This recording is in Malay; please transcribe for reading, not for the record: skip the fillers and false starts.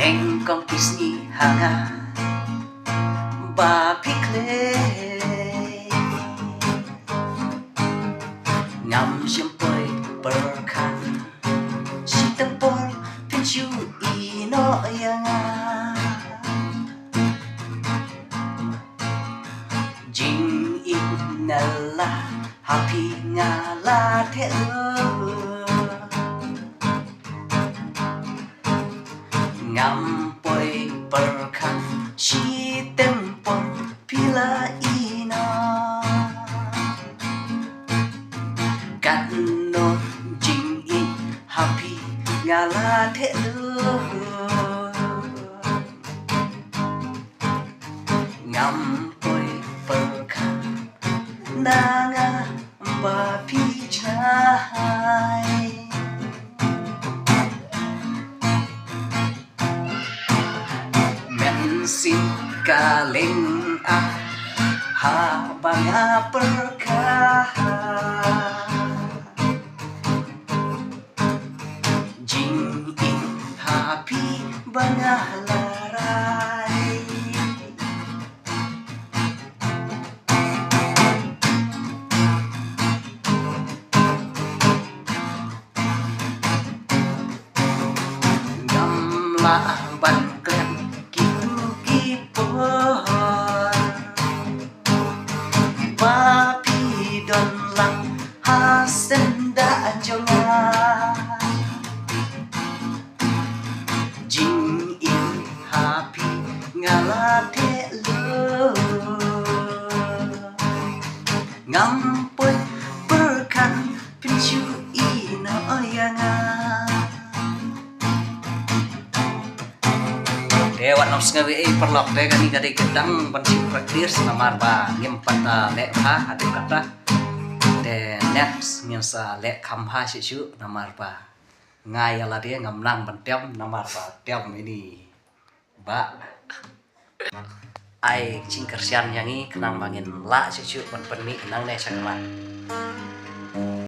Engkong pisni hanga ba pikle ngam siyempre berkan si tempor pinchu ino yanga jing inala happy ngala te ngam poi berkan si tempor pila ina kano jing in happy ngala te ngam poi berkan nanga ba pi chai sin kaling habang berkah jing in happy bangalaray gamla ban papi don lang hasenda jonga jing in happy ngalate lo ngampoi berkan pinchu ino yanga dewan nos ngawi perlok de kani kadi gedang pensi praktis namar ba ngempata le ha adu kata de next ngensa le khamha sisu namar ba ngai ala dia ngamlang pentem namar ba tem ini ba ai cingkersian yangi kenang bangin la sisu pen peni kenang ne sakman